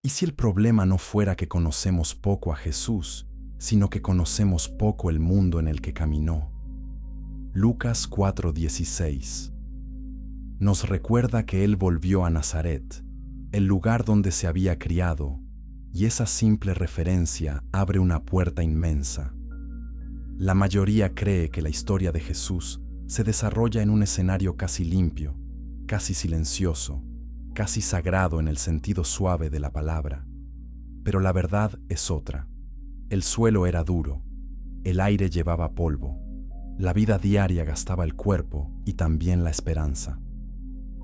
¿Y si el problema no fuera que conocemos poco a Jesús, sino que conocemos poco el mundo en el que caminó? Lucas 4:16 nos recuerda que Él volvió a Nazaret, el lugar donde se había criado, y esa simple referencia abre una puerta inmensa. La mayoría cree que la historia de Jesús se desarrolla en un escenario casi limpio, casi silencioso, casi sagrado en el sentido suave de la palabra. Pero la verdad es otra. El suelo era duro, el aire llevaba polvo, la vida diaria gastaba el cuerpo y también la esperanza.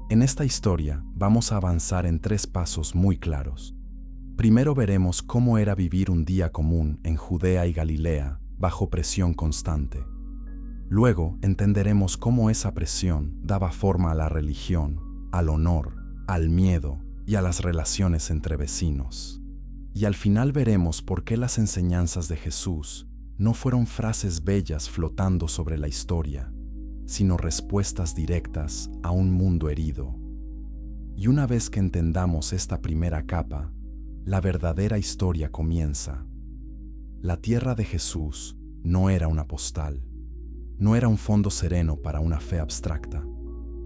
En esta historia vamos a avanzar en 3 pasos muy claros. Primero veremos cómo era vivir un día común en Judea y Galilea bajo presión constante. Luego entenderemos cómo esa presión daba forma a la religión, al honor, al miedo y a las relaciones entre vecinos. Y al final veremos por qué las enseñanzas de Jesús no fueron frases bellas flotando sobre la historia, sino respuestas directas a un mundo herido. Y una vez que entendamos esta primera capa, la verdadera historia comienza. La tierra de Jesús no era una postal, no era un fondo sereno para una fe abstracta,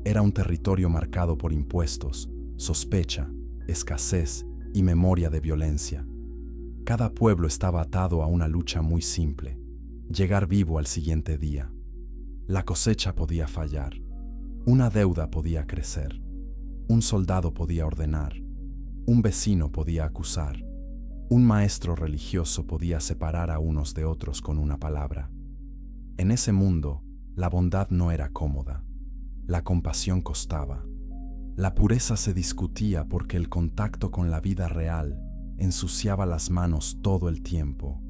era un territorio marcado por impuestos, sospecha, escasez y memoria de violencia. Cada pueblo estaba atado a una lucha muy simple: llegar vivo al siguiente día. La cosecha podía fallar, una deuda podía crecer, un soldado podía ordenar, un vecino podía acusar, un maestro religioso podía separar a unos de otros con una palabra. En ese mundo, la bondad no era cómoda, la compasión costaba, la pureza se discutía porque el contacto con la vida real ensuciaba las manos todo el tiempo.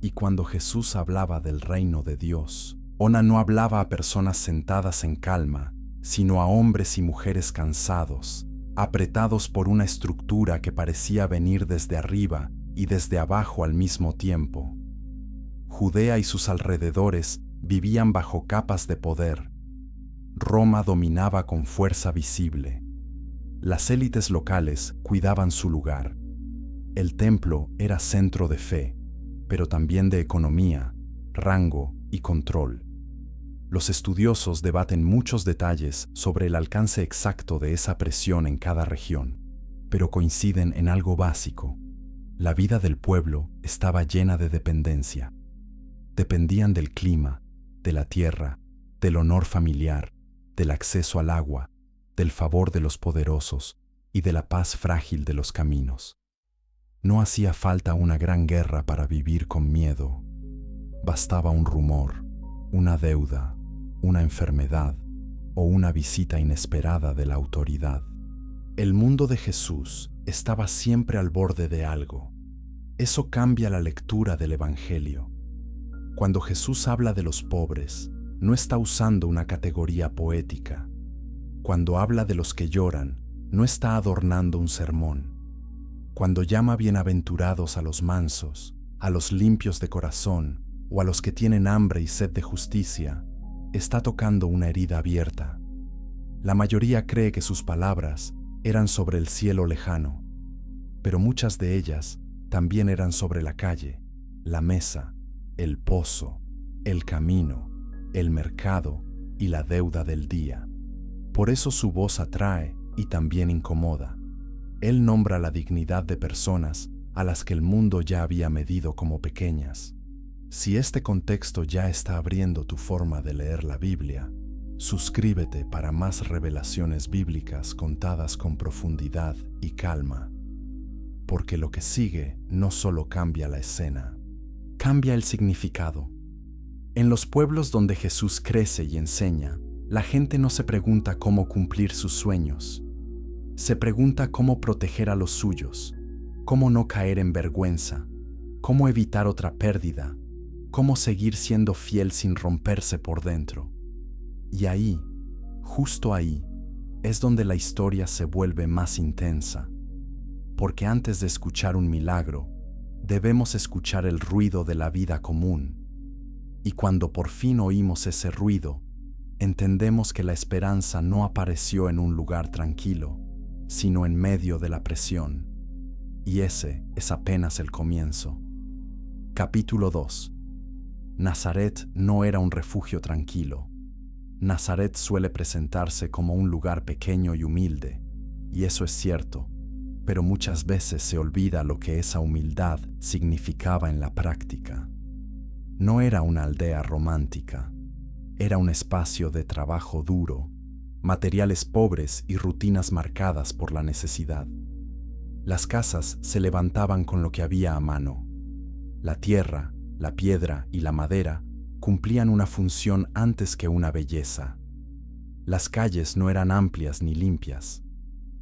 Y cuando Jesús hablaba del reino de Dios, Ona no hablaba a personas sentadas en calma, sino a hombres y mujeres cansados, apretados por una estructura que parecía venir desde arriba y desde abajo al mismo tiempo. Judea y sus alrededores vivían bajo capas de poder. Roma dominaba con fuerza visible. Las élites locales cuidaban su lugar. El templo era centro de fe, pero también de economía, rango y control. Los estudiosos debaten muchos detalles sobre el alcance exacto de esa presión en cada región, pero coinciden en algo básico. La vida del pueblo estaba llena de dependencia. Dependían del clima, de la tierra, del honor familiar, del acceso al agua, del favor de los poderosos y de la paz frágil de los caminos. No hacía falta una gran guerra para vivir con miedo. Bastaba un rumor, una deuda, una enfermedad o una visita inesperada de la autoridad. El mundo de Jesús estaba siempre al borde de algo. Eso cambia la lectura del Evangelio. Cuando Jesús habla de los pobres, no está usando una categoría poética. Cuando habla de los que lloran, no está adornando un sermón. Cuando llama bienaventurados a los mansos, a los limpios de corazón o a los que tienen hambre y sed de justicia, está tocando una herida abierta. La mayoría cree que sus palabras eran sobre el cielo lejano, pero muchas de ellas también eran sobre la calle, la mesa, el pozo, el camino, el mercado y la deuda del día. Por eso su voz atrae y también incomoda. Él nombra la dignidad de personas a las que el mundo ya había medido como pequeñas. Si este contexto ya está abriendo tu forma de leer la Biblia, suscríbete para más revelaciones bíblicas contadas con profundidad y calma. Porque lo que sigue no solo cambia la escena, cambia el significado. En los pueblos donde Jesús crece y enseña, la gente no se pregunta cómo cumplir sus sueños. Se pregunta cómo proteger a los suyos, cómo no caer en vergüenza, cómo evitar otra pérdida, cómo seguir siendo fiel sin romperse por dentro. Y ahí, justo ahí, es donde la historia se vuelve más intensa. Porque antes de escuchar un milagro, debemos escuchar el ruido de la vida común. Y cuando por fin oímos ese ruido, entendemos que la esperanza no apareció en un lugar tranquilo, sino en medio de la presión. Y ese es apenas el comienzo. Capítulo 2. Nazaret no era un refugio tranquilo. Nazaret suele presentarse como un lugar pequeño y humilde, y eso es cierto, pero muchas veces se olvida lo que esa humildad significaba en la práctica. No era una aldea romántica, era un espacio de trabajo duro, materiales pobres y rutinas marcadas por la necesidad. Las casas se levantaban con lo que había a mano. La tierra, la piedra y la madera cumplían una función antes que una belleza. Las calles no eran amplias ni limpias,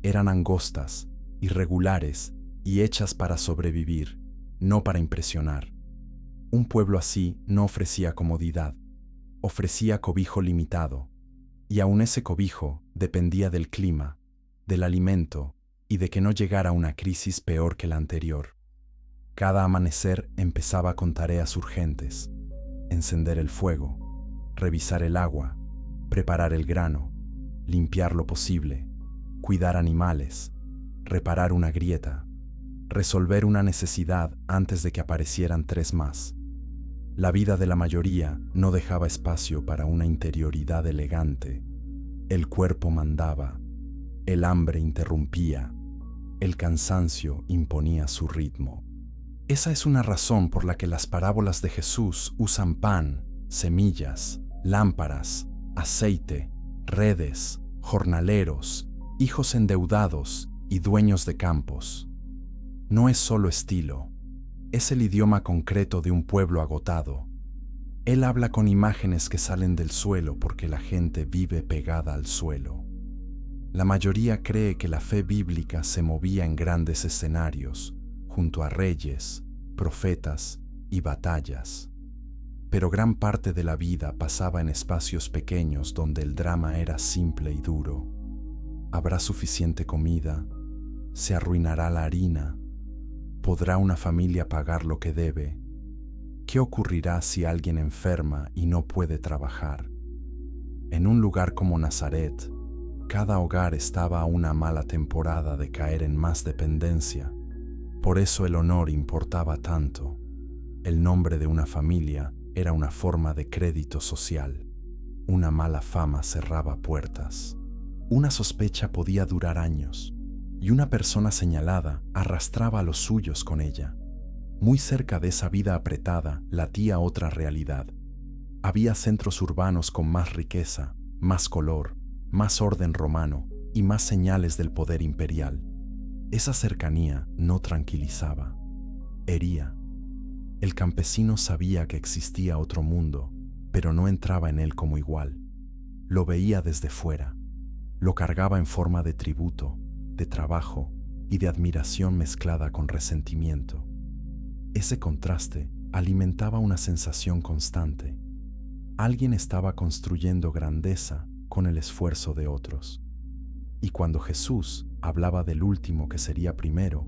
eran angostas, irregulares y hechas para sobrevivir, no para impresionar. Un pueblo así no ofrecía comodidad, ofrecía cobijo limitado, y aun ese cobijo dependía del clima, del alimento y de que no llegara una crisis peor que la anterior. Cada amanecer empezaba con tareas urgentes: encender el fuego, revisar el agua, preparar el grano, limpiar lo posible, cuidar animales, reparar una grieta, resolver una necesidad antes de que aparecieran 3 más. La vida de la mayoría no dejaba espacio para una interioridad elegante. El cuerpo mandaba, el hambre interrumpía, el cansancio imponía su ritmo. Esa es una razón por la que las parábolas de Jesús usan pan, semillas, lámparas, aceite, redes, jornaleros, hijos endeudados y dueños de campos. No es solo estilo, es el idioma concreto de un pueblo agotado. Él habla con imágenes que salen del suelo porque la gente vive pegada al suelo. La mayoría cree que la fe bíblica se movía en grandes escenarios, junto a reyes, profetas y batallas. Pero gran parte de la vida pasaba en espacios pequeños donde el drama era simple y duro. ¿Habrá suficiente comida? ¿Se arruinará la harina? ¿Podrá una familia pagar lo que debe? ¿Qué ocurrirá si alguien enferma y no puede trabajar? En un lugar como Nazaret, cada hogar estaba a una mala temporada de caer en más dependencia. Por eso el honor importaba tanto. El nombre de una familia era una forma de crédito social. Una mala fama cerraba puertas. Una sospecha podía durar años, y una persona señalada arrastraba a los suyos con ella. Muy cerca de esa vida apretada latía otra realidad. Había centros urbanos con más riqueza, más color, más orden romano y más señales del poder imperial. Esa cercanía no tranquilizaba, hería. El campesino sabía que existía otro mundo, pero no entraba en él como igual. Lo veía desde fuera, lo cargaba en forma de tributo, de trabajo y de admiración mezclada con resentimiento. Ese contraste alimentaba una sensación constante. Alguien estaba construyendo grandeza con el esfuerzo de otros. Y cuando Jesús hablaba del último que sería primero,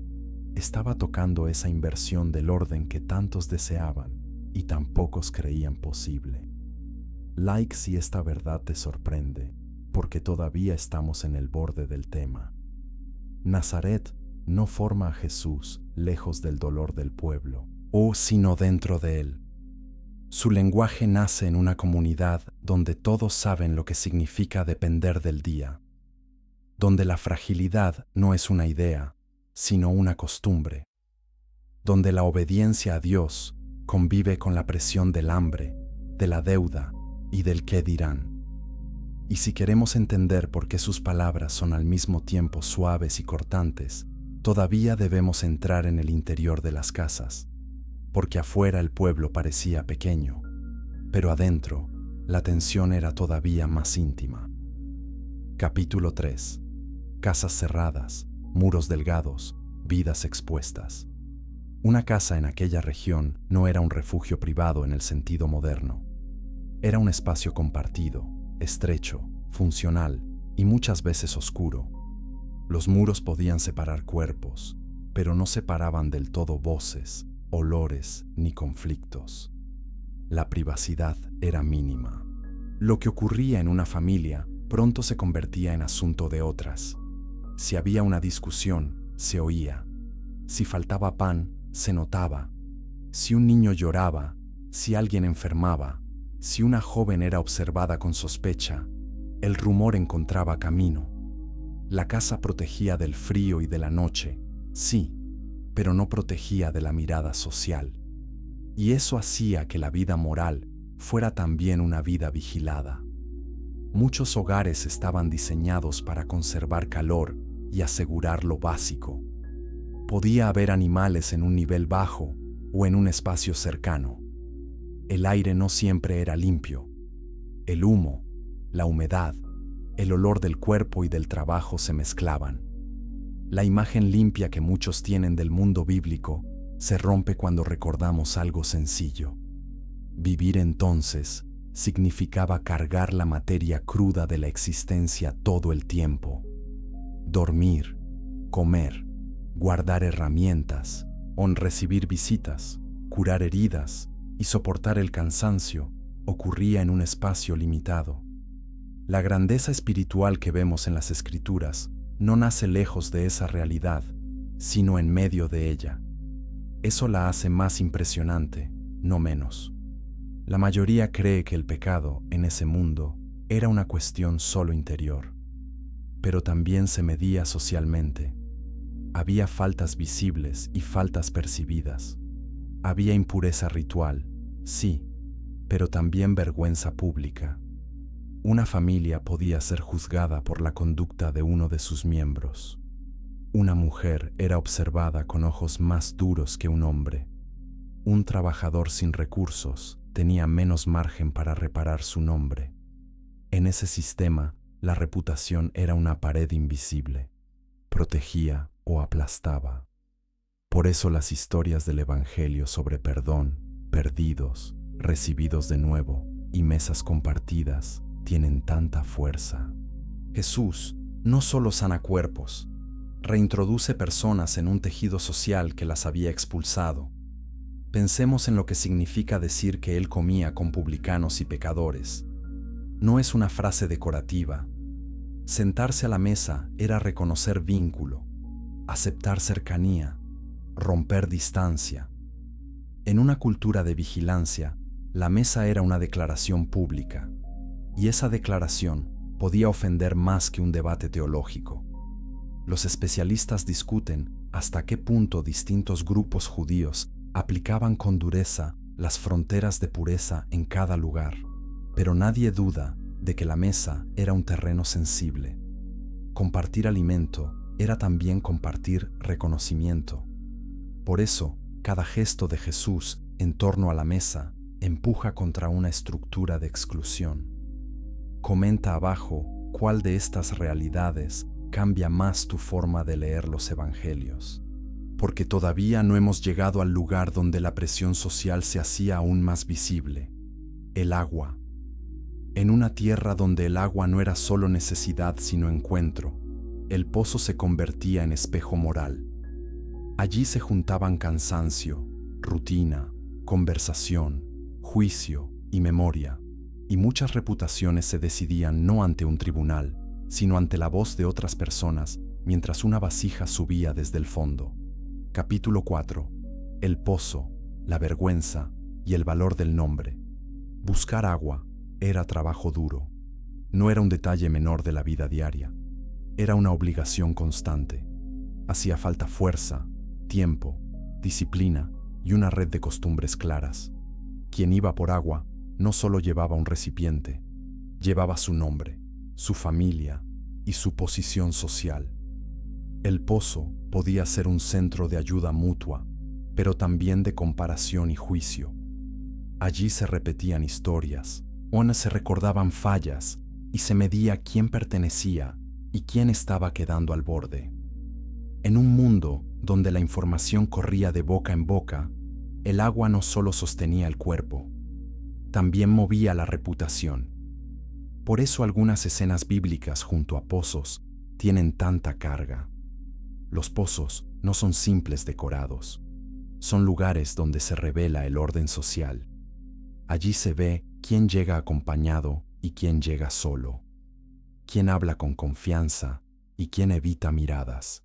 estaba tocando esa inversión del orden que tantos deseaban y tan pocos creían posible. Like si esta verdad te sorprende, porque todavía estamos en el borde del tema. Nazaret no forma a Jesús lejos del dolor del pueblo, sino dentro de él. Su lenguaje nace en una comunidad donde todos saben lo que significa depender del día, donde la fragilidad no es una idea, sino una costumbre, donde la obediencia a Dios convive con la presión del hambre, de la deuda y del qué dirán. Y si queremos entender por qué sus palabras son al mismo tiempo suaves y cortantes, todavía debemos entrar en el interior de las casas, porque afuera el pueblo parecía pequeño, pero adentro la tensión era todavía más íntima. Capítulo 3. Casas cerradas, muros delgados, vidas expuestas. Una casa en aquella región no era un refugio privado en el sentido moderno. Era un espacio compartido, estrecho, funcional y muchas veces oscuro. Los muros podían separar cuerpos, pero no separaban del todo voces, olores ni conflictos. La privacidad era mínima. Lo que ocurría en una familia pronto se convertía en asunto de otras. Si había una discusión, se oía. Si faltaba pan, se notaba. Si un niño lloraba, si alguien enfermaba, si una joven era observada con sospecha, el rumor encontraba camino. La casa protegía del frío y de la noche, sí, pero no protegía de la mirada social. Y eso hacía que la vida moral fuera también una vida vigilada. Muchos hogares estaban diseñados para conservar calor y asegurar lo básico. Podía haber animales en un nivel bajo o en un espacio cercano. El aire no siempre era limpio. El humo, la humedad, el olor del cuerpo y del trabajo se mezclaban. La imagen limpia que muchos tienen del mundo bíblico se rompe cuando recordamos algo sencillo. Vivir entonces significaba cargar la materia cruda de la existencia todo el tiempo. Dormir, comer, guardar herramientas, recibir visitas, curar heridas y soportar el cansancio ocurría en un espacio limitado. La grandeza espiritual que vemos en las Escrituras no nace lejos de esa realidad, sino en medio de ella. Eso la hace más impresionante, no menos. La mayoría cree que el pecado en ese mundo era una cuestión solo interior, pero también se medía socialmente. Había faltas visibles y faltas percibidas. Había impureza ritual, sí, pero también vergüenza pública. Una familia podía ser juzgada por la conducta de uno de sus miembros. Una mujer era observada con ojos más duros que un hombre. Un trabajador sin recursos tenía menos margen para reparar su nombre. En ese sistema, la reputación era una pared invisible. Protegía o aplastaba. Por eso las historias del Evangelio sobre perdón, perdidos, recibidos de nuevo y mesas compartidas tienen tanta fuerza. Jesús no solo sana cuerpos, reintroduce personas en un tejido social que las había expulsado. Pensemos en lo que significa decir que Él comía con publicanos y pecadores. No es una frase decorativa. Sentarse a la mesa era reconocer vínculo, aceptar cercanía, romper distancia. En una cultura de vigilancia, la mesa era una declaración pública, y esa declaración podía ofender más que un debate teológico. Los especialistas discuten hasta qué punto distintos grupos judíos aplicaban con dureza las fronteras de pureza en cada lugar, pero nadie duda de que la mesa era un terreno sensible. Compartir alimento era también compartir reconocimiento. Por eso, cada gesto de Jesús en torno a la mesa empuja contra una estructura de exclusión. Comenta abajo cuál de estas realidades cambia más tu forma de leer los evangelios. Porque todavía no hemos llegado al lugar donde la presión social se hacía aún más visible. El agua. En una tierra donde el agua no era solo necesidad sino encuentro, el pozo se convertía en espejo moral. Allí se juntaban cansancio, rutina, conversación, juicio y memoria, y muchas reputaciones se decidían no ante un tribunal, sino ante la voz de otras personas mientras una vasija subía desde el fondo. Capítulo 4. El pozo, la vergüenza y el valor del nombre. Buscar agua era trabajo duro. No era un detalle menor de la vida diaria. Era una obligación constante. Hacía falta fuerza, tiempo, disciplina y una red de costumbres claras. Quien iba por agua no solo llevaba un recipiente, llevaba su nombre, su familia y su posición social. El pozo podía ser un centro de ayuda mutua, pero también de comparación y juicio. Allí se repetían historias, se recordaban fallas y se medía quién pertenecía y quién estaba quedando al borde. En un mundo donde la información corría de boca en boca, el agua no solo sostenía el cuerpo, también movía la reputación. Por eso algunas escenas bíblicas junto a pozos tienen tanta carga. Los pozos no son simples decorados, son lugares donde se revela el orden social. Allí se ve quién llega acompañado y quién llega solo, quién habla con confianza y quién evita miradas,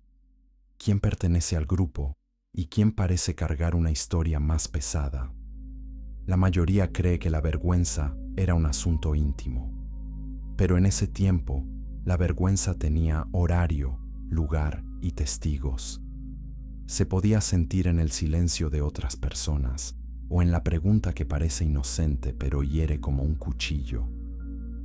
quién pertenece al grupo y quién parece cargar una historia más pesada. La mayoría cree que la vergüenza era un asunto íntimo. Pero en ese tiempo, la vergüenza tenía horario, lugar y testigos. Se podía sentir en el silencio de otras personas o en la pregunta que parece inocente pero hiere como un cuchillo.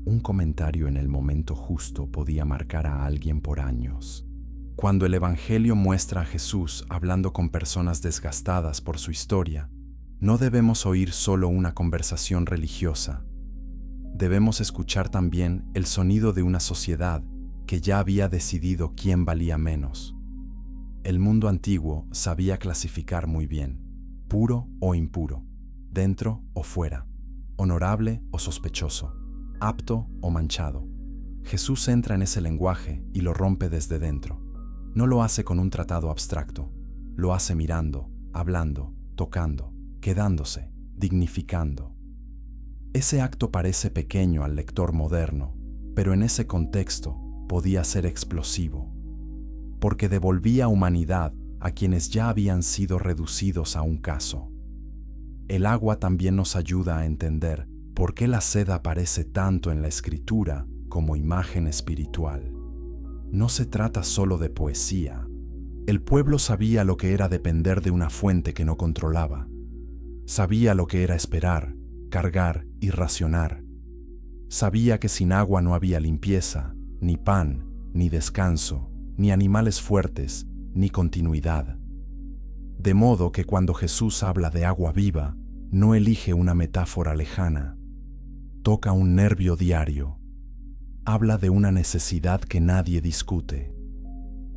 Un comentario en el momento justo podía marcar a alguien por años. Cuando el Evangelio muestra a Jesús hablando con personas desgastadas por su historia, no debemos oír solo una conversación religiosa. Debemos escuchar también el sonido de una sociedad que ya había decidido quién valía menos. El mundo antiguo sabía clasificar muy bien, puro o impuro, dentro o fuera, honorable o sospechoso, apto o manchado. Jesús entra en ese lenguaje y lo rompe desde dentro. No lo hace con un tratado abstracto, lo hace mirando, hablando, tocando, quedándose, dignificando. Ese acto parece pequeño al lector moderno, pero en ese contexto podía ser explosivo, porque devolvía humanidad a quienes ya habían sido reducidos a un caso. El agua también nos ayuda a entender por qué la sed aparece tanto en la escritura como imagen espiritual. No se trata solo de poesía. El pueblo sabía lo que era depender de una fuente que no controlaba. Sabía lo que era esperar, cargar y racionar. Sabía que sin agua no había limpieza, ni pan, ni descanso, ni animales fuertes, ni continuidad. De modo que cuando Jesús habla de agua viva, no elige una metáfora lejana. Toca un nervio diario. Habla de una necesidad que nadie discute.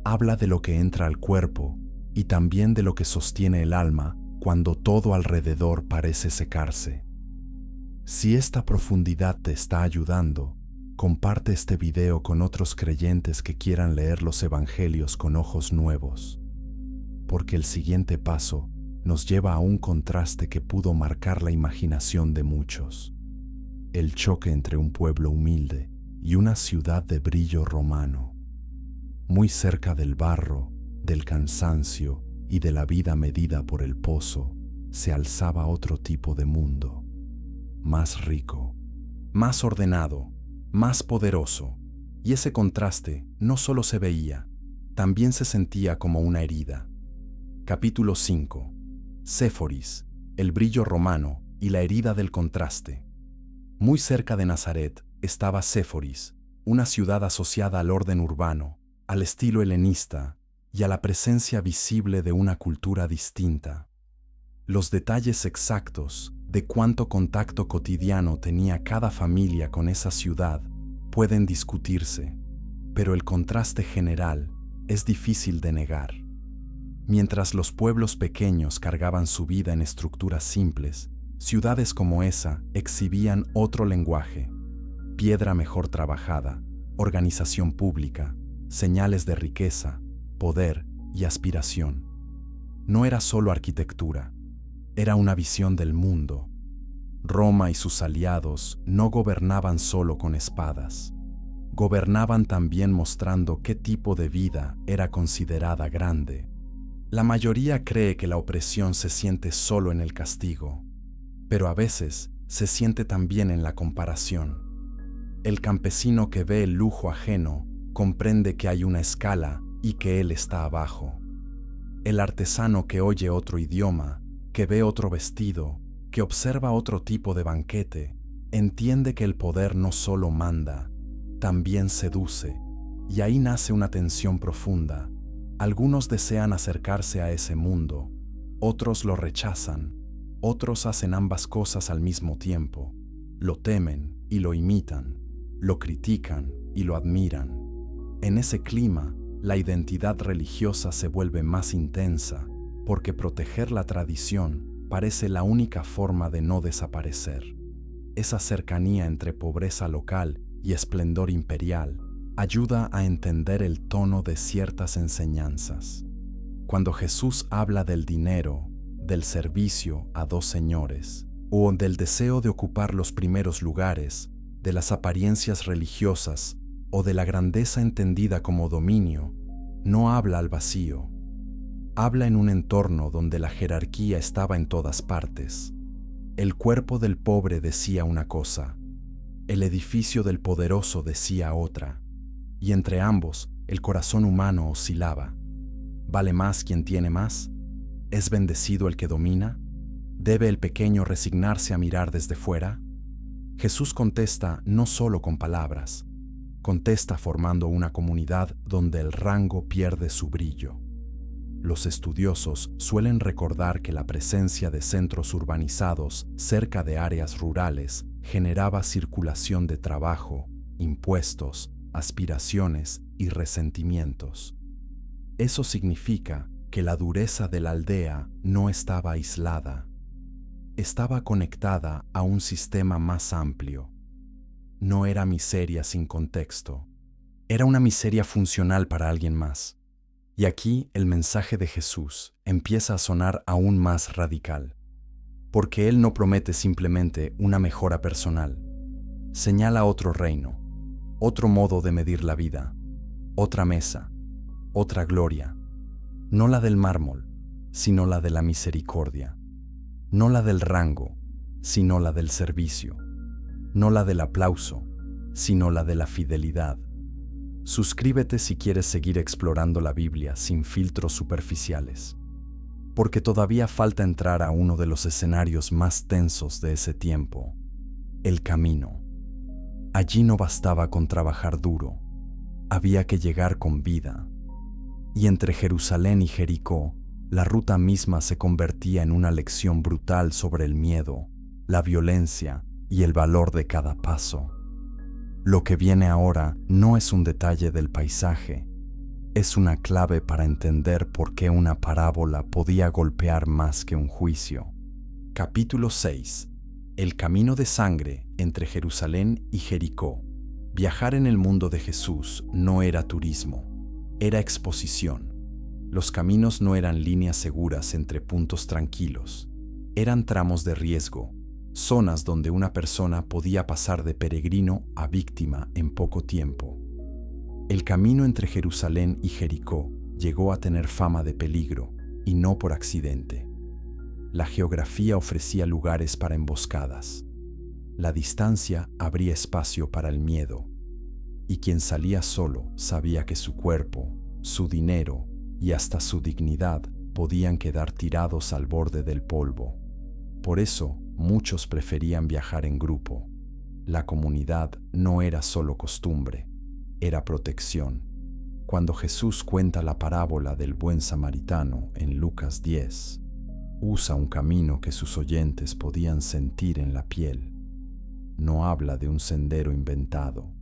Habla de lo que entra al cuerpo y también de lo que sostiene el alma cuando todo alrededor parece secarse. Si esta profundidad te está ayudando, comparte este video con otros creyentes que quieran leer los evangelios con ojos nuevos, porque el siguiente paso nos lleva a un contraste que pudo marcar la imaginación de muchos: el choque entre un pueblo humilde y una ciudad de brillo romano. Muy cerca del barro, del cansancio y de la vida medida por el pozo, se alzaba otro tipo de mundo, más rico, más ordenado, más poderoso, y ese contraste no solo se veía, también se sentía como una herida. Capítulo 5. Séforis, el brillo romano y la herida del contraste. Muy cerca de Nazaret estaba Séforis, una ciudad asociada al orden urbano, al estilo helenista y a la presencia visible de una cultura distinta. Los detalles exactos de cuánto contacto cotidiano tenía cada familia con esa ciudad pueden discutirse, pero el contraste general es difícil de negar. Mientras los pueblos pequeños cargaban su vida en estructuras simples, ciudades como esa exhibían otro lenguaje: piedra mejor trabajada, organización pública, señales de riqueza, poder y aspiración. No era solo arquitectura, era una visión del mundo. Roma y sus aliados no gobernaban solo con espadas. Gobernaban también mostrando qué tipo de vida era considerada grande. La mayoría cree que la opresión se siente solo en el castigo, pero a veces se siente también en la comparación. El campesino que ve el lujo ajeno comprende que hay una escala y que él está abajo. El artesano que oye otro idioma, que ve otro vestido, que observa otro tipo de banquete, entiende que el poder no solo manda, también seduce, y ahí nace una tensión profunda. Algunos desean acercarse a ese mundo, otros lo rechazan, otros hacen ambas cosas al mismo tiempo, lo temen y lo imitan, lo critican y lo admiran. En ese clima, la identidad religiosa se vuelve más intensa, porque proteger la tradición parece la única forma de no desaparecer. Esa cercanía entre pobreza local y esplendor imperial ayuda a entender el tono de ciertas enseñanzas. Cuando Jesús habla del dinero, del servicio a dos señores, o del deseo de ocupar los primeros lugares, de las apariencias religiosas o de la grandeza entendida como dominio, no habla al vacío. Habla en un entorno donde la jerarquía estaba en todas partes. El cuerpo del pobre decía una cosa, el edificio del poderoso decía otra, y entre ambos el corazón humano oscilaba. ¿Vale más quien tiene más? ¿Es bendecido el que domina? ¿Debe el pequeño resignarse a mirar desde fuera? Jesús contesta no solo con palabras, contesta formando una comunidad donde el rango pierde su brillo. Los estudiosos suelen recordar que la presencia de centros urbanizados cerca de áreas rurales generaba circulación de trabajo, impuestos, aspiraciones y resentimientos. Eso significa que la dureza de la aldea no estaba aislada, estaba conectada a un sistema más amplio. No era miseria sin contexto, era una miseria funcional para alguien más. Y aquí el mensaje de Jesús empieza a sonar aún más radical, porque Él no promete simplemente una mejora personal, señala otro reino, otro modo de medir la vida, otra mesa, otra gloria, no la del mármol, sino la de la misericordia, no la del rango, sino la del servicio, no la del aplauso, sino la de la fidelidad. Suscríbete si quieres seguir explorando la Biblia sin filtros superficiales, porque todavía falta entrar a uno de los escenarios más tensos de ese tiempo, el camino. Allí no bastaba con trabajar duro, había que llegar con vida. Y entre Jerusalén y Jericó, la ruta misma se convertía en una lección brutal sobre el miedo, la violencia y el valor de cada paso. Lo que viene ahora no es un detalle del paisaje, es una clave para entender por qué una parábola podía golpear más que un juicio. Capítulo 6. El camino de sangre entre Jerusalén y Jericó. Viajar en el mundo de Jesús no era turismo, era exposición. Los caminos no eran líneas seguras entre puntos tranquilos, eran tramos de riesgo, zonas donde una persona podía pasar de peregrino a víctima en poco tiempo. El camino entre Jerusalén y Jericó llegó a tener fama de peligro, y no por accidente. La geografía ofrecía lugares para emboscadas. La distancia abría espacio para el miedo, y quien salía solo sabía que su cuerpo, su dinero y hasta su dignidad podían quedar tirados al borde del polvo. Por eso, muchos preferían viajar en grupo. La comunidad no era solo costumbre, era protección. Cuando Jesús cuenta la parábola del buen samaritano en Lucas 10, usa un camino que sus oyentes podían sentir en la piel. No habla de un sendero inventado.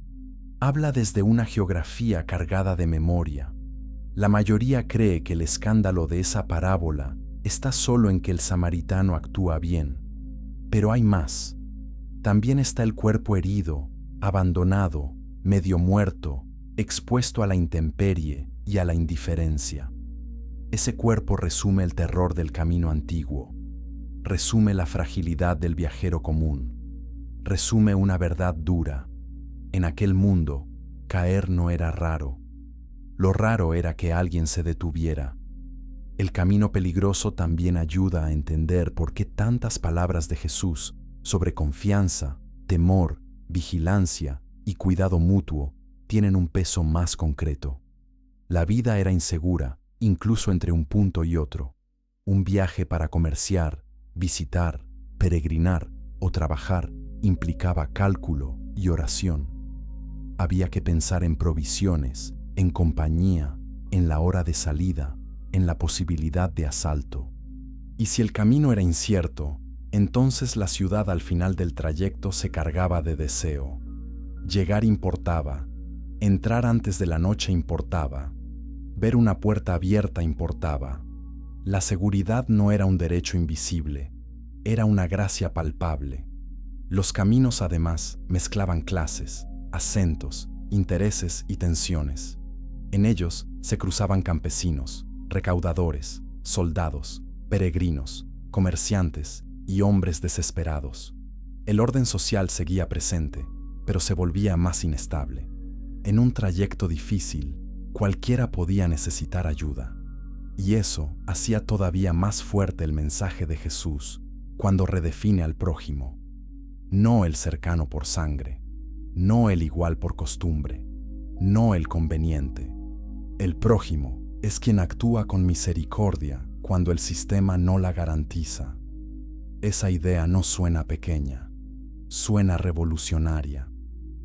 Habla desde una geografía cargada de memoria. La mayoría cree que el escándalo de esa parábola está solo en que el samaritano actúa bien. Pero hay más. También está el cuerpo herido, abandonado, medio muerto, expuesto a la intemperie y a la indiferencia. Ese cuerpo resume el terror del camino antiguo, resume la fragilidad del viajero común, resume una verdad dura. En aquel mundo, caer no era raro. Lo raro era que alguien se detuviera. El camino peligroso también ayuda a entender por qué tantas palabras de Jesús sobre confianza, temor, vigilancia y cuidado mutuo tienen un peso más concreto. La vida era insegura, incluso entre un punto y otro. Un viaje para comerciar, visitar, peregrinar o trabajar implicaba cálculo y oración. Había que pensar en provisiones, en compañía, en la hora de salida, en la posibilidad de asalto. Y si el camino era incierto, entonces la ciudad al final del trayecto se cargaba de deseo. Llegar importaba, entrar antes de la noche importaba, ver una puerta abierta importaba. La seguridad no era un derecho invisible, era una gracia palpable. Los caminos además mezclaban clases, acentos, intereses y tensiones. En ellos se cruzaban campesinos, recaudadores, soldados, peregrinos, comerciantes y hombres desesperados. El orden social seguía presente, pero se volvía más inestable. En un trayecto difícil, cualquiera podía necesitar ayuda. Y eso hacía todavía más fuerte el mensaje de Jesús cuando redefine al prójimo. No el cercano por sangre, no el igual por costumbre, no el conveniente. El prójimo es quien actúa con misericordia cuando el sistema no la garantiza. Esa idea no suena pequeña, suena revolucionaria.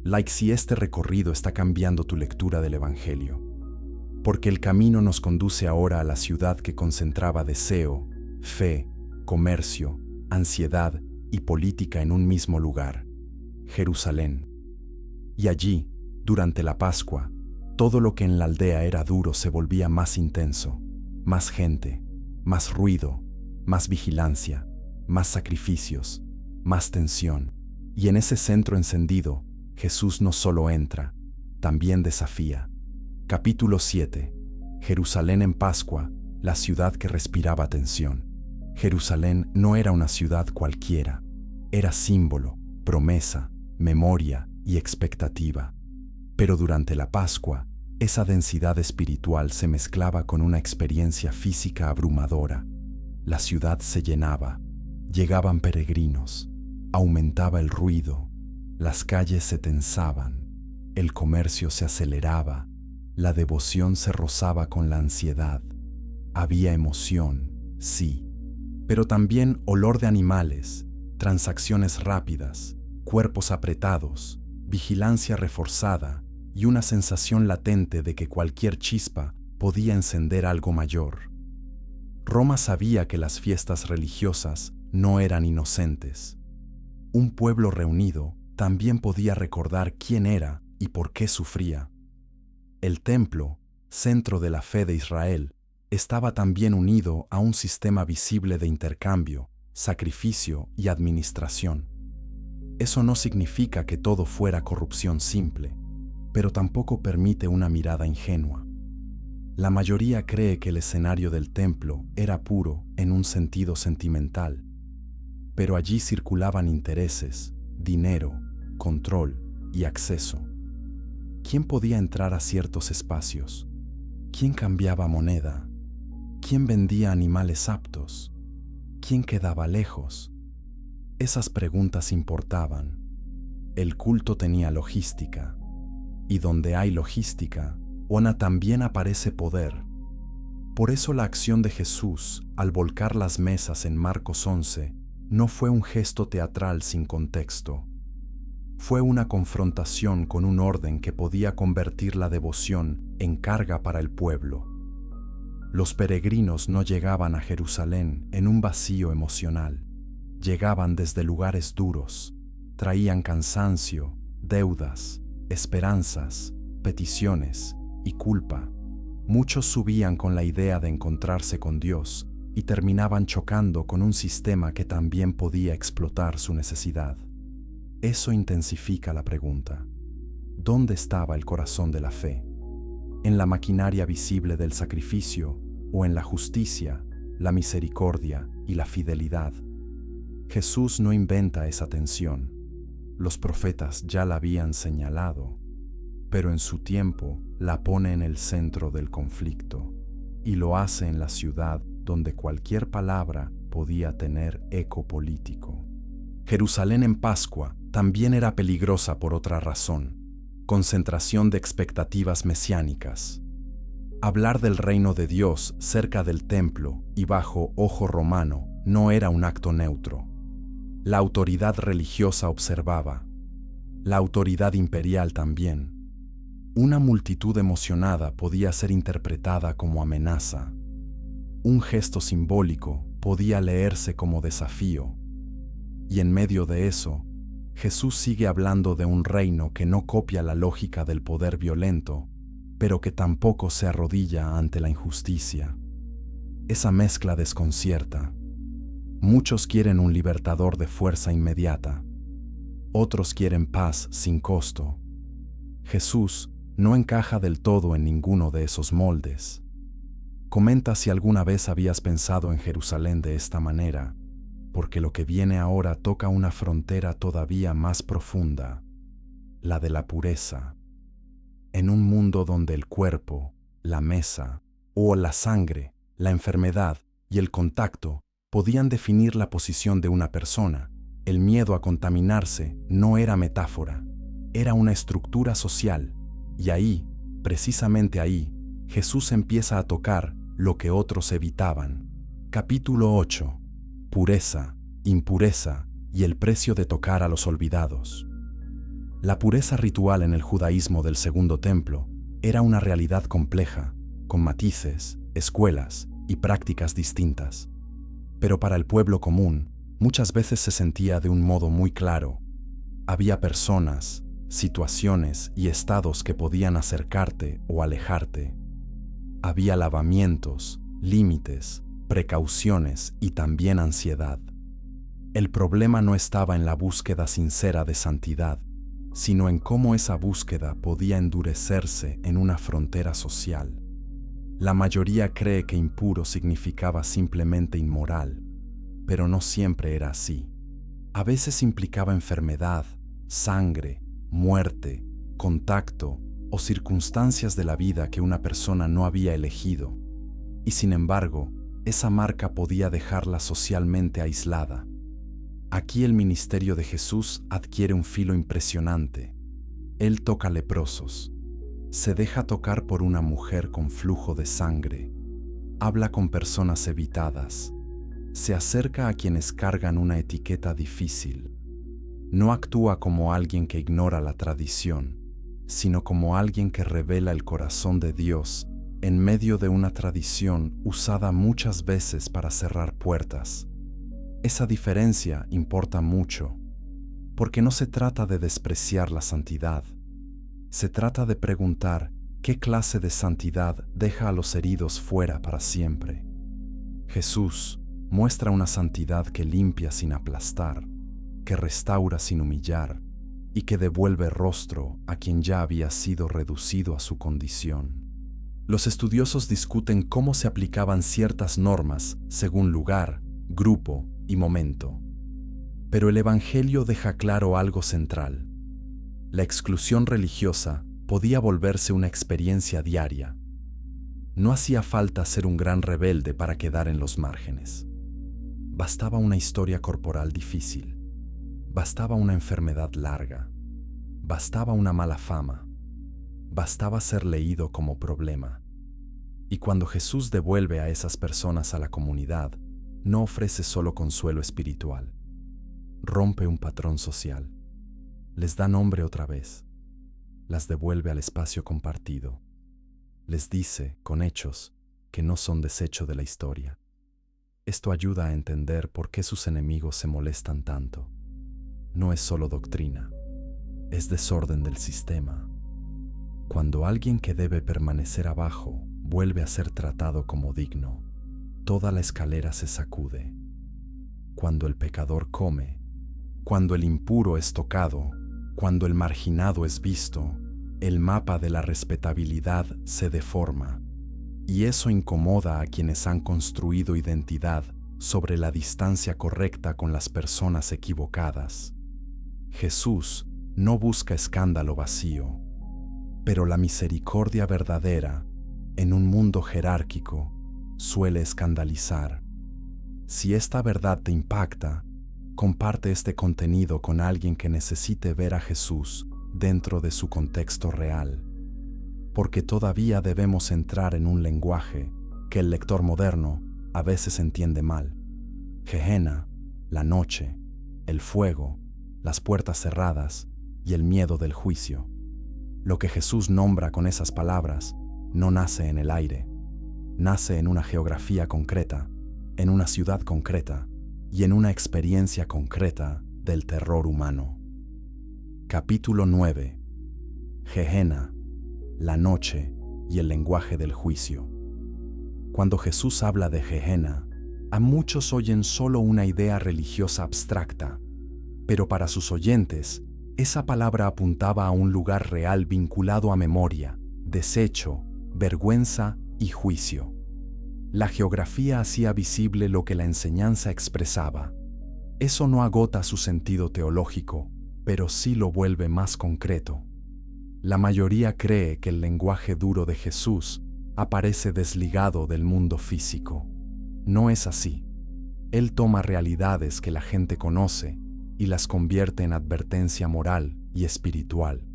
Like si este recorrido está cambiando tu lectura del Evangelio. Porque el camino nos conduce ahora a la ciudad que concentraba deseo, fe, comercio, ansiedad y política en un mismo lugar, Jerusalén. Y allí, durante la Pascua, todo lo que en la aldea era duro se volvía más intenso, más gente, más ruido, más vigilancia, más sacrificios, más tensión. Y en ese centro encendido, Jesús no solo entra, también desafía. Capítulo 7. Jerusalén en Pascua, la ciudad que respiraba tensión. Jerusalén no era una ciudad cualquiera, era símbolo, promesa, memoria y expectativa. Pero durante la Pascua, esa densidad espiritual se mezclaba con una experiencia física abrumadora. La ciudad se llenaba, llegaban peregrinos, aumentaba el ruido, las calles se tensaban, el comercio se aceleraba, la devoción se rozaba con la ansiedad. Había emoción, sí, pero también olor de animales, transacciones rápidas, cuerpos apretados, vigilancia reforzada y una sensación latente de que cualquier chispa podía encender algo mayor. Roma sabía que las fiestas religiosas no eran inocentes. Un pueblo reunido también podía recordar quién era y por qué sufría. El templo, centro de la fe de Israel, estaba también unido a un sistema visible de intercambio, sacrificio y administración. Eso no significa que todo fuera corrupción simple, pero tampoco permite una mirada ingenua. La mayoría cree que el escenario del templo era puro en un sentido sentimental, pero allí circulaban intereses, dinero, control y acceso. ¿Quién podía entrar a ciertos espacios? ¿Quién cambiaba moneda? ¿Quién vendía animales aptos? ¿Quién quedaba lejos? Esas preguntas importaban. El culto tenía logística. Y donde hay logística, también aparece poder. Por eso la acción de Jesús, al volcar las mesas en Marcos 11, no fue un gesto teatral sin contexto. Fue una confrontación con un orden que podía convertir la devoción en carga para el pueblo. Los peregrinos no llegaban a Jerusalén en un vacío emocional. Llegaban desde lugares duros, traían cansancio, deudas, esperanzas, peticiones y culpa. Muchos subían con la idea de encontrarse con Dios y terminaban chocando con un sistema que también podía explotar su necesidad. Eso intensifica la pregunta: ¿dónde estaba el corazón de la fe? ¿En la maquinaria visible del sacrificio o en la justicia, la misericordia y la fidelidad? Jesús no inventa esa tensión. Los profetas ya la habían señalado, pero en su tiempo la pone en el centro del conflicto, y lo hace en la ciudad donde cualquier palabra podía tener eco político. Jerusalén en Pascua también era peligrosa por otra razón: concentración de expectativas mesiánicas. Hablar del reino de Dios cerca del templo y bajo ojo romano no era un acto neutro. La autoridad religiosa observaba, la autoridad imperial también. Una multitud emocionada podía ser interpretada como amenaza. Un gesto simbólico podía leerse como desafío. Y en medio de eso, Jesús sigue hablando de un reino que no copia la lógica del poder violento, pero que tampoco se arrodilla ante la injusticia. Esa mezcla desconcierta. Muchos quieren un libertador de fuerza inmediata. Otros quieren paz sin costo. Jesús no encaja del todo en ninguno de esos moldes. Comenta si alguna vez habías pensado en Jerusalén de esta manera, porque lo que viene ahora toca una frontera todavía más profunda, la de la pureza. En un mundo donde el cuerpo, la mesa o la sangre la enfermedad y el contacto podían definir la posición de una persona. El miedo a contaminarse no era metáfora, era una estructura social. Y ahí, precisamente ahí, Jesús empieza a tocar lo que otros evitaban. Capítulo 8. Pureza, impureza y el precio de tocar a los olvidados. La pureza ritual en el judaísmo del Segundo Templo era una realidad compleja, con matices, escuelas y prácticas distintas. Pero para el pueblo común, muchas veces se sentía de un modo muy claro. Había personas, situaciones y estados que podían acercarte o alejarte. Había lavamientos, límites, precauciones y también ansiedad. El problema no estaba en la búsqueda sincera de santidad, sino en cómo esa búsqueda podía endurecerse en una frontera social. La mayoría cree que impuro significaba simplemente inmoral, pero no siempre era así. A veces implicaba enfermedad, sangre, muerte, contacto o circunstancias de la vida que una persona no había elegido. Y sin embargo, esa marca podía dejarla socialmente aislada. Aquí el ministerio de Jesús adquiere un filo impresionante. Él toca leprosos, se deja tocar por una mujer con flujo de sangre, habla con personas evitadas, se acerca a quienes cargan una etiqueta difícil. No actúa como alguien que ignora la tradición, sino como alguien que revela el corazón de Dios en medio de una tradición usada muchas veces para cerrar puertas. Esa diferencia importa mucho, porque no se trata de despreciar la santidad. Se trata de preguntar qué clase de santidad deja a los heridos fuera para siempre. Jesús muestra una santidad que limpia sin aplastar, que restaura sin humillar y que devuelve rostro a quien ya había sido reducido a su condición. Los estudiosos discuten cómo se aplicaban ciertas normas según lugar, grupo y momento. Pero el Evangelio deja claro algo central. La exclusión religiosa podía volverse una experiencia diaria. No hacía falta ser un gran rebelde para quedar en los márgenes. Bastaba una historia corporal difícil. Bastaba una enfermedad larga. Bastaba una mala fama. Bastaba ser leído como problema. Y cuando Jesús devuelve a esas personas a la comunidad, no ofrece solo consuelo espiritual. Rompe un patrón social. Les da nombre otra vez. Las devuelve al espacio compartido. Les dice, con hechos, que no son desecho de la historia. Esto ayuda a entender por qué sus enemigos se molestan tanto. No es solo doctrina, es desorden del sistema. Cuando alguien que debe permanecer abajo vuelve a ser tratado como digno, toda la escalera se sacude. Cuando el pecador come, cuando el impuro es tocado, cuando el marginado es visto, el mapa de la respetabilidad se deforma. Y eso incomoda a quienes han construido identidad sobre la distancia correcta con las personas equivocadas. Jesús no busca escándalo vacío, pero la misericordia verdadera, en un mundo jerárquico, suele escandalizar. Si esta verdad te impacta, comparte este contenido con alguien que necesite ver a Jesús dentro de su contexto real, porque todavía debemos entrar en un lenguaje que el lector moderno a veces entiende mal. Gehenna, la noche, el fuego, las puertas cerradas y el miedo del juicio. Lo que Jesús nombra con esas palabras no nace en el aire, nace en una geografía concreta, en una ciudad concreta y en una experiencia concreta del terror humano. Capítulo 9. Gehenna, la noche y el lenguaje del juicio. Cuando Jesús habla de Gehenna, a muchos oyen solo una idea religiosa abstracta, pero para sus oyentes, esa palabra apuntaba a un lugar real vinculado a memoria, desecho, vergüenza y juicio. La geografía hacía visible lo que la enseñanza expresaba. Eso no agota su sentido teológico, pero sí lo vuelve más concreto. La mayoría cree que el lenguaje duro de Jesús aparece desligado del mundo físico. No es así. Él toma realidades que la gente conoce y las convierte en advertencia moral y espiritual.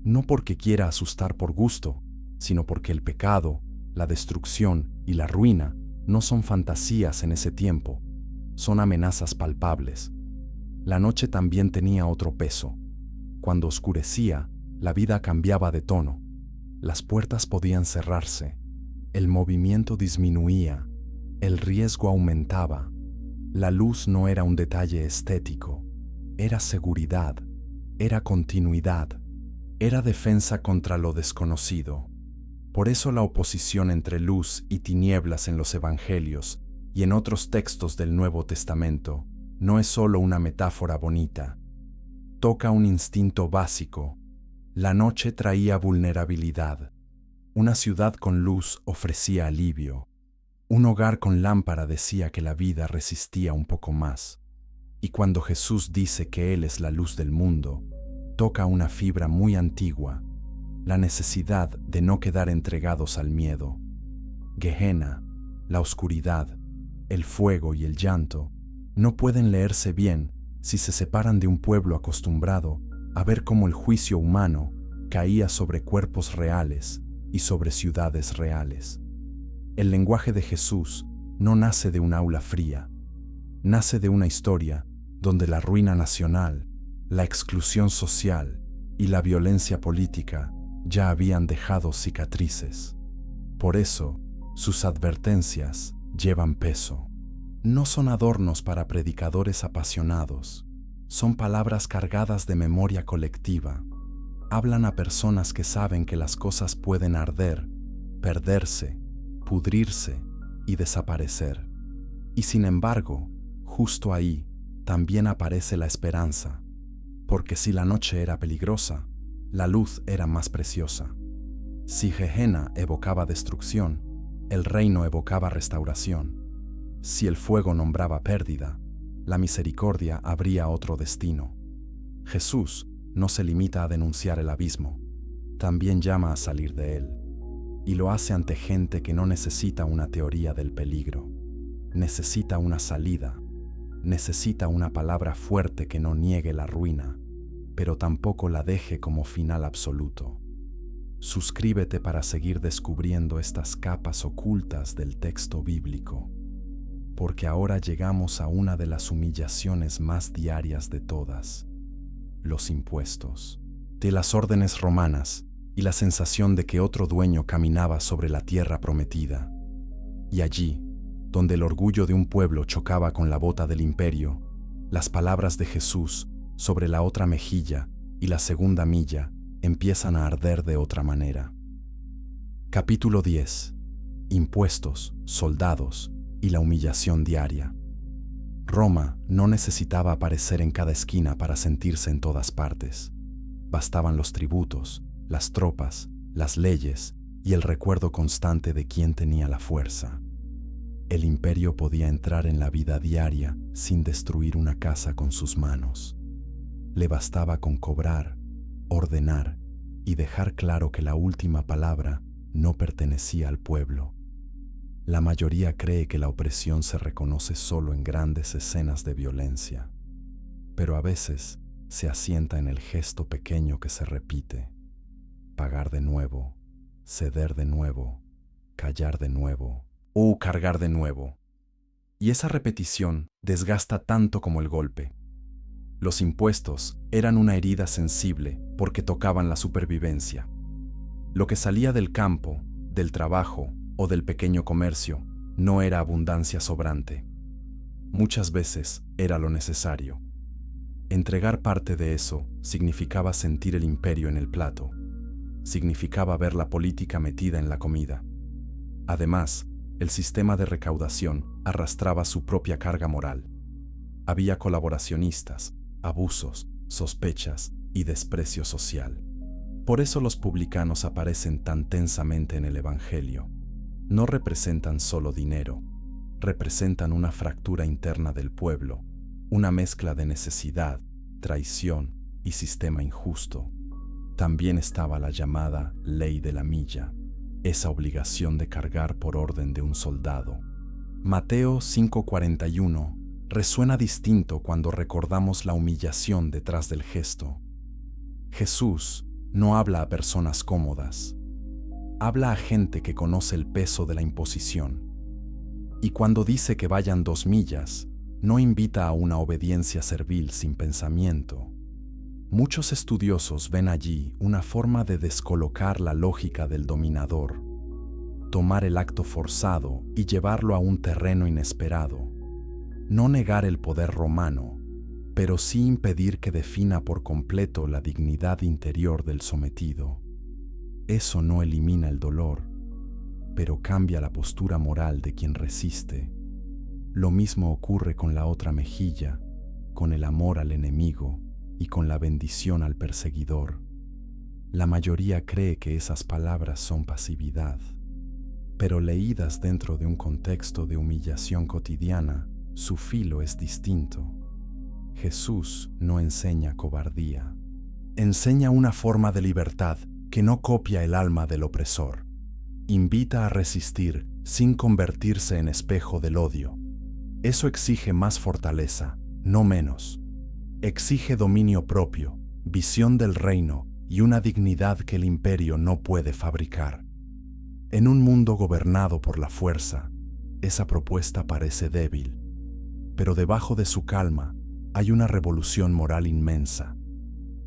No porque quiera asustar por gusto, sino porque el pecado, la destrucción y la ruina no son fantasías en ese tiempo, son amenazas palpables. La noche también tenía otro peso. Cuando oscurecía, la vida cambiaba de tono. Las puertas podían cerrarse, el movimiento disminuía, el riesgo aumentaba. La luz no era un detalle estético, era seguridad, era continuidad, era defensa contra lo desconocido. Por eso la oposición entre luz y tinieblas en los Evangelios y en otros textos del Nuevo Testamento no es solo una metáfora bonita. Toca un instinto básico. La noche traía vulnerabilidad. Una ciudad con luz ofrecía alivio. Un hogar con lámpara decía que la vida resistía un poco más. Y cuando Jesús dice que Él es la luz del mundo, toca una fibra muy antigua, la necesidad de no quedar entregados al miedo. Gehenna, la oscuridad, el fuego y el llanto no pueden leerse bien si se separan de un pueblo acostumbrado a ver cómo el juicio humano caía sobre cuerpos reales y sobre ciudades reales. El lenguaje de Jesús no nace de un aula fría, nace de una historia donde la ruina nacional, la exclusión social y la violencia política ya habían dejado cicatrices. Por eso, sus advertencias llevan peso. No son adornos para predicadores apasionados, son palabras cargadas de memoria colectiva. Hablan a personas que saben que las cosas pueden arder, perderse, pudrirse y desaparecer. Y sin embargo, justo ahí también aparece la esperanza, porque si la noche era peligrosa, la luz era más preciosa. Si Gehenna evocaba destrucción, el reino evocaba restauración. Si el fuego nombraba pérdida, la misericordia habría otro destino. Jesús no se limita a denunciar el abismo, también llama a salir de él. Y lo hace ante gente que no necesita una teoría del peligro, necesita una salida, necesita una palabra fuerte que no niegue la ruina, pero tampoco la deje como final absoluto. Suscríbete para seguir descubriendo estas capas ocultas del texto bíblico, porque ahora llegamos a una de las humillaciones más diarias de todas: los impuestos. De las órdenes romanas y la sensación de que otro dueño caminaba sobre la tierra prometida. Y allí, donde el orgullo de un pueblo chocaba con la bota del imperio, las palabras de Jesús sobre la otra mejilla y la segunda milla empiezan a arder de otra manera. Capítulo 10. Impuestos, soldados y la humillación diaria. Roma no necesitaba aparecer en cada esquina para sentirse en todas partes. Bastaban los tributos, las tropas, las leyes y el recuerdo constante de quién tenía la fuerza. El imperio podía entrar en la vida diaria sin destruir una casa con sus manos. Le bastaba con cobrar, ordenar y dejar claro que la última palabra no pertenecía al pueblo. La mayoría cree que la opresión se reconoce solo en grandes escenas de violencia, pero a veces se asienta en el gesto pequeño que se repite: pagar de nuevo, ceder de nuevo, callar de nuevo o cargar de nuevo. Y esa repetición desgasta tanto como el golpe. Los impuestos eran una herida sensible porque tocaban la supervivencia. Lo que salía del campo, del trabajo o del pequeño comercio no era abundancia sobrante. Muchas veces era lo necesario. Entregar parte de eso significaba sentir el imperio en el plato. Significaba ver la política metida en la comida. Además, el sistema de recaudación arrastraba su propia carga moral. Había colaboracionistas, abusos, sospechas y desprecio social. Por eso los publicanos aparecen tan tensamente en el Evangelio. No representan solo dinero, representan una fractura interna del pueblo, una mezcla de necesidad, traición y sistema injusto. También estaba la llamada ley de la milla. esa obligación de cargar por orden de un soldado. Mateo 5:41 resuena distinto cuando recordamos la humillación detrás del gesto. Jesús no habla a personas cómodas, habla a gente que conoce el peso de la imposición. Y cuando dice que vayan 2 millas, no invita a una obediencia servil sin pensamiento. Muchos estudiosos ven allí una forma de descolocar la lógica del dominador, tomar el acto forzado y llevarlo a un terreno inesperado. No negar el poder romano, pero sí impedir que defina por completo la dignidad interior del sometido. Eso no elimina el dolor, pero cambia la postura moral de quien resiste. Lo mismo ocurre con la otra mejilla, con el amor al enemigo y con la bendición al perseguidor. La mayoría cree que esas palabras son pasividad, pero leídas dentro de un contexto de humillación cotidiana, su filo es distinto. Jesús no enseña cobardía. Enseña una forma de libertad que no copia el alma del opresor. Invita a resistir sin convertirse en espejo del odio. Eso exige más fortaleza, no menos. Exige dominio propio, visión del reino y una dignidad que el imperio no puede fabricar. En un mundo gobernado por la fuerza, esa propuesta parece débil, pero debajo de su calma hay una revolución moral inmensa.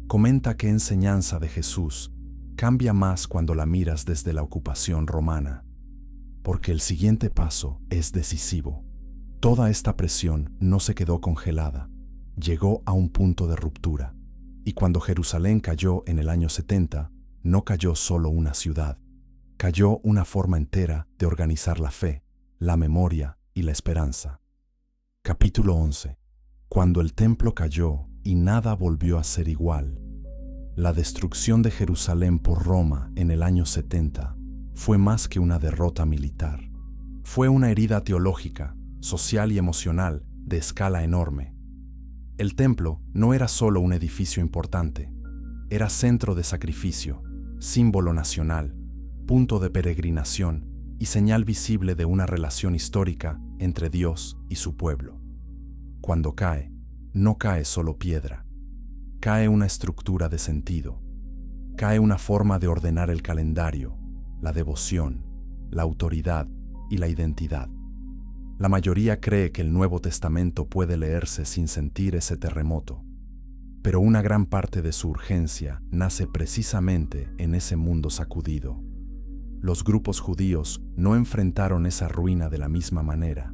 Comenta que enseñanza de Jesús cambia más cuando la miras desde la ocupación romana, porque el siguiente paso es decisivo. Toda esta presión no se quedó congelada, llegó a un punto de ruptura, y cuando Jerusalén cayó en el año 70, no cayó solo una ciudad, cayó una forma entera de organizar la fe, la memoria y la esperanza. Capítulo 11. Cuando el templo cayó y nada volvió a ser igual. La destrucción de Jerusalén por Roma en el año 70 fue más que una derrota militar. Fue una herida teológica, social y emocional de escala enorme. El templo no era solo un edificio importante, era centro de sacrificio, símbolo nacional, punto de peregrinación y señal visible de una relación histórica entre Dios y su pueblo. Cuando cae, no cae solo piedra, cae una estructura de sentido, cae una forma de ordenar el calendario, la devoción, la autoridad y la identidad. La mayoría cree que el Nuevo Testamento puede leerse sin sentir ese terremoto, pero una gran parte de su urgencia nace precisamente en ese mundo sacudido. Los grupos judíos no enfrentaron esa ruina de la misma manera.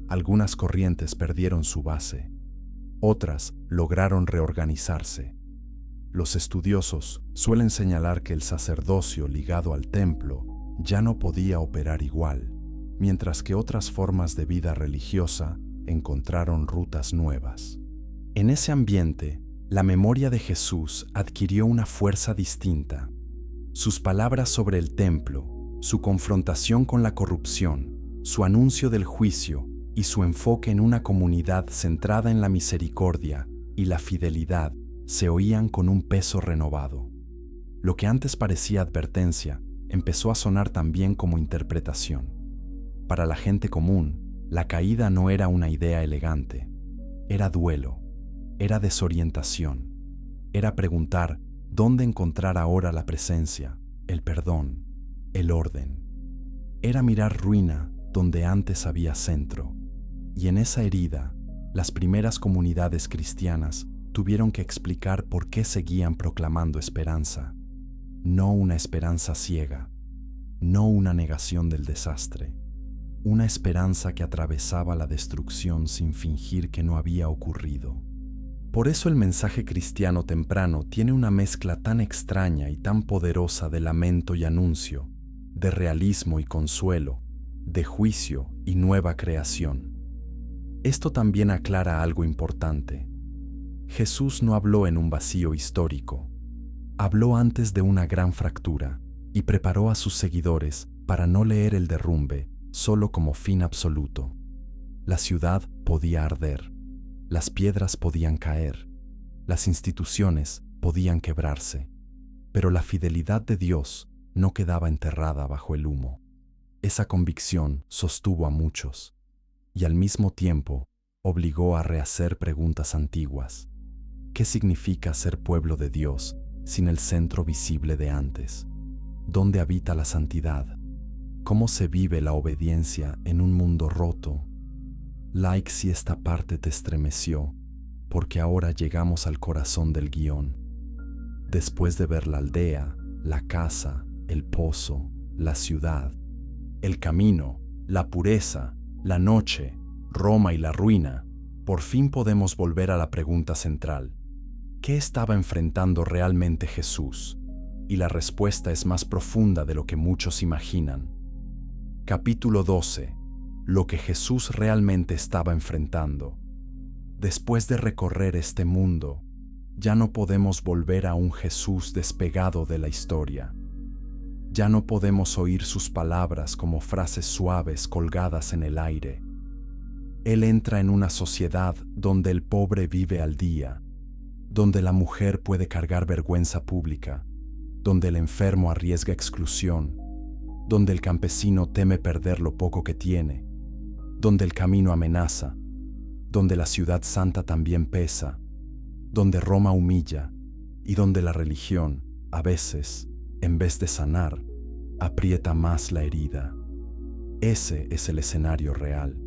Algunas corrientes perdieron su base, otras lograron reorganizarse. Los estudiosos suelen señalar que el sacerdocio ligado al templo ya no podía operar igual, mientras que otras formas de vida religiosa encontraron rutas nuevas. En ese ambiente, la memoria de Jesús adquirió una fuerza distinta. Sus palabras sobre el templo, su confrontación con la corrupción, su anuncio del juicio y su enfoque en una comunidad centrada en la misericordia y la fidelidad se oían con un peso renovado. Lo que antes parecía advertencia empezó a sonar también como interpretación. Para la gente común, la caída no era una idea elegante, era duelo, era desorientación, era preguntar dónde encontrar ahora la presencia, el perdón, el orden. Era mirar ruina donde antes había centro. Y en esa herida, las primeras comunidades cristianas tuvieron que explicar por qué seguían proclamando esperanza. No una esperanza ciega, no una negación del desastre, una esperanza que atravesaba la destrucción sin fingir que no había ocurrido. Por eso el mensaje cristiano temprano tiene una mezcla tan extraña y tan poderosa de lamento y anuncio, de realismo y consuelo, de juicio y nueva creación. Esto también aclara algo importante. Jesús no habló en un vacío histórico. Habló antes de una gran fractura y preparó a sus seguidores para no leer el derrumbe solo como fin absoluto. La ciudad podía arder, las piedras podían caer, las instituciones podían quebrarse, pero la fidelidad de Dios no quedaba enterrada bajo el humo. Esa convicción sostuvo a muchos y al mismo tiempo obligó a rehacer preguntas antiguas. ¿Qué significa ser pueblo de Dios sin el centro visible de antes? ¿Dónde habita la santidad? ¿Cómo se vive la obediencia en un mundo roto? Like si esta parte te estremeció, porque ahora llegamos al corazón del guión. Después de ver la aldea, la casa, el pozo, la ciudad, el camino, la pureza, la noche, Roma y la ruina, por fin podemos volver a la pregunta central. ¿Qué estaba enfrentando realmente Jesús? Y la respuesta es más profunda de lo que muchos imaginan. Capítulo 12. Lo que Jesús realmente estaba enfrentando. Después de recorrer este mundo, ya no podemos volver a un Jesús despegado de la historia. Ya no podemos oír sus palabras como frases suaves colgadas en el aire. Él entra en una sociedad donde el pobre vive al día, donde la mujer puede cargar vergüenza pública, donde el enfermo arriesga exclusión, donde el campesino teme perder lo poco que tiene, donde el camino amenaza, donde la ciudad santa también pesa, donde Roma humilla y donde la religión, a veces, en vez de sanar, aprieta más la herida. Ese es el escenario real.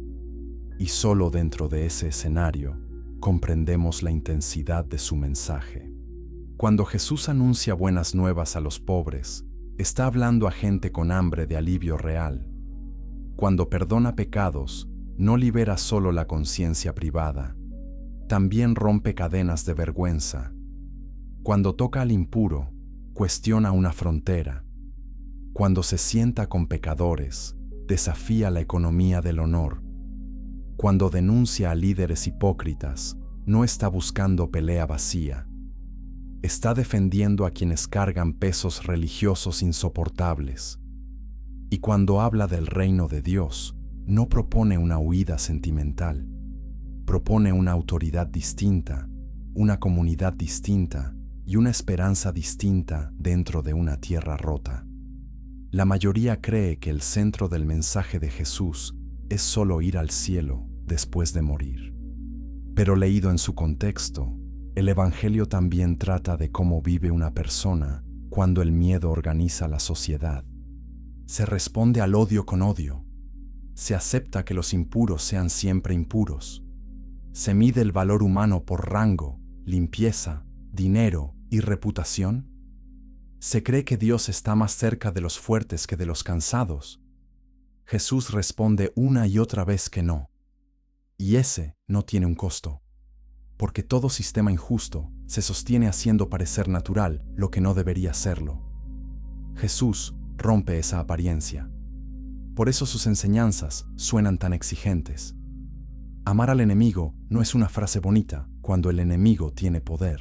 Y solo dentro de ese escenario comprendemos la intensidad de su mensaje. Cuando Jesús anuncia buenas nuevas a los pobres, está hablando a gente con hambre de alivio real. Cuando perdona pecados, no libera solo la conciencia privada, también rompe cadenas de vergüenza. Cuando toca al impuro, cuestiona una frontera. Cuando se sienta con pecadores, desafía la economía del honor. Cuando denuncia a líderes hipócritas, no está buscando pelea vacía. Está defendiendo a quienes cargan pesos religiosos insoportables. Y cuando habla del reino de Dios, no propone una huida sentimental. Propone una autoridad distinta, una comunidad distinta y una esperanza distinta dentro de una tierra rota. La mayoría cree que el centro del mensaje de Jesús es solo ir al cielo después de morir. Pero leído en su contexto, el Evangelio también trata de cómo vive una persona cuando el miedo organiza la sociedad. Se responde al odio con odio. Se acepta que los impuros sean siempre impuros. Se mide el valor humano por rango, limpieza, dinero y reputación. Se cree que Dios está más cerca de los fuertes que de los cansados. Jesús responde una y otra vez que no. Y ese no tiene un costo. Porque todo sistema injusto se sostiene haciendo parecer natural lo que no debería serlo. Jesús rompe esa apariencia. Por eso sus enseñanzas suenan tan exigentes. Amar al enemigo no es una frase bonita cuando el enemigo tiene poder.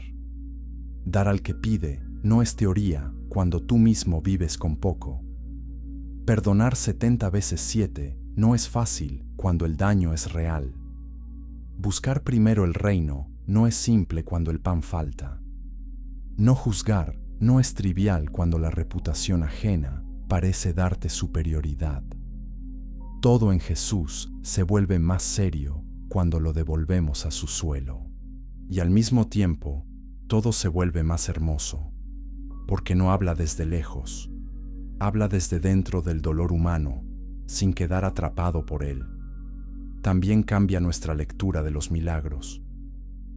Dar al que pide no es teoría cuando tú mismo vives con poco. Perdonar 70 veces 7 no es fácil cuando el daño es real. Buscar primero el reino no es simple cuando el pan falta. No juzgar no es trivial cuando la reputación ajena parece darte superioridad. Todo en Jesús se vuelve más serio cuando lo devolvemos a su suelo. Y al mismo tiempo, todo se vuelve más hermoso, porque no habla desde lejos, habla desde dentro del dolor humano, sin quedar atrapado por él. También cambia nuestra lectura de los milagros.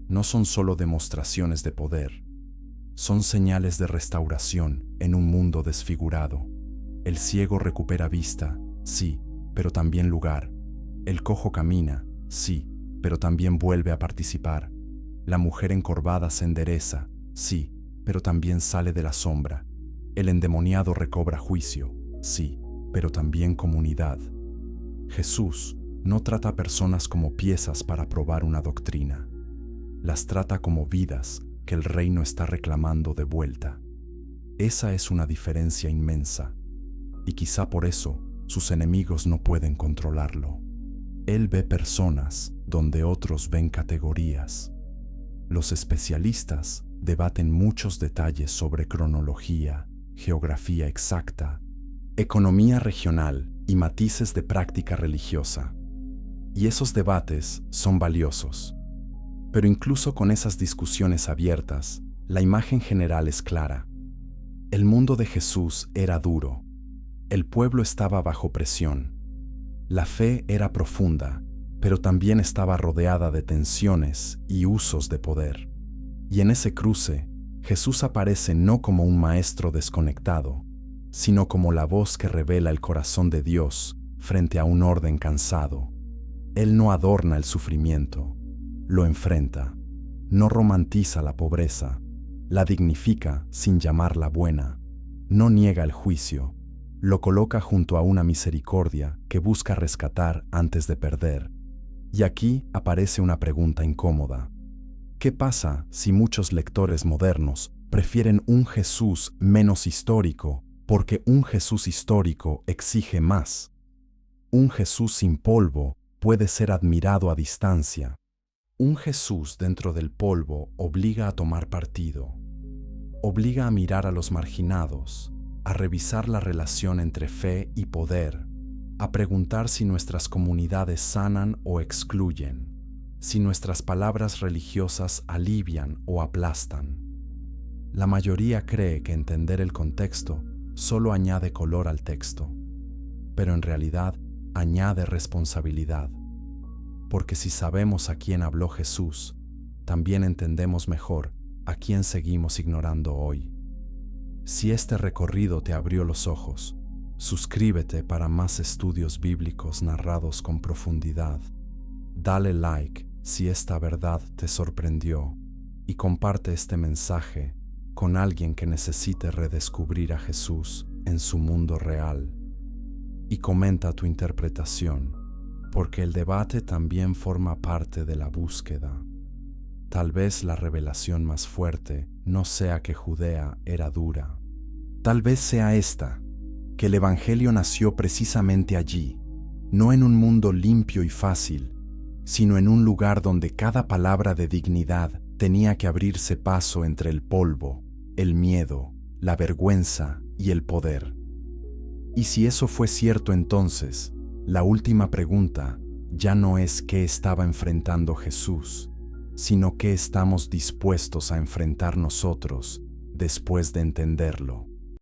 No son solo demostraciones de poder, son señales de restauración en un mundo desfigurado. El ciego recupera vista, sí, pero también lugar. El cojo camina, sí, pero también vuelve a participar. La mujer encorvada se endereza, sí, pero también sale de la sombra. El endemoniado recobra juicio, sí, pero también comunidad. Jesús no trata a personas como piezas para probar una doctrina. Las trata como vidas que el reino está reclamando de vuelta. Esa es una diferencia inmensa, y quizá por eso sus enemigos no pueden controlarlo. Él ve personas donde otros ven categorías. Los especialistas debaten muchos detalles sobre cronología, geografía exacta, economía regional y matices de práctica religiosa. Y esos debates son valiosos. Pero incluso con esas discusiones abiertas, la imagen general es clara. El mundo de Jesús era duro. El pueblo estaba bajo presión. La fe era profunda, pero también estaba rodeada de tensiones y usos de poder. Y en ese cruce, Jesús aparece no como un maestro desconectado, sino como la voz que revela el corazón de Dios frente a un orden cansado. Él no adorna el sufrimiento, lo enfrenta, no romantiza la pobreza, la dignifica sin llamarla buena, no niega el juicio, lo coloca junto a una misericordia que busca rescatar antes de perder. Y aquí aparece una pregunta incómoda. ¿Qué pasa si muchos lectores modernos prefieren un Jesús menos histórico porque un Jesús histórico exige más? Un Jesús sin polvo puede ser admirado a distancia. Un Jesús dentro del polvo obliga a tomar partido. Obliga a mirar a los marginados, a revisar la relación entre fe y poder, a preguntar si nuestras comunidades sanan o excluyen, si nuestras palabras religiosas alivian o aplastan. La mayoría cree que entender el contexto solo añade color al texto, pero en realidad añade responsabilidad, porque si sabemos a quién habló Jesús, también entendemos mejor a quién seguimos ignorando hoy. Si este recorrido te abrió los ojos, suscríbete para más estudios bíblicos narrados con profundidad. Dale like si esta verdad te sorprendió y comparte este mensaje con alguien que necesite redescubrir a Jesús en su mundo real. Y comenta tu interpretación, porque el debate también forma parte de la búsqueda. Tal vez la revelación más fuerte no sea que Judea era dura. Tal vez sea esta, que el Evangelio nació precisamente allí, no en un mundo limpio y fácil, sino en un lugar donde cada palabra de dignidad tenía que abrirse paso entre el polvo, el miedo, la vergüenza y el poder. Y si eso fue cierto entonces, la última pregunta ya no es qué estaba enfrentando Jesús, sino qué estamos dispuestos a enfrentar nosotros después de entenderlo.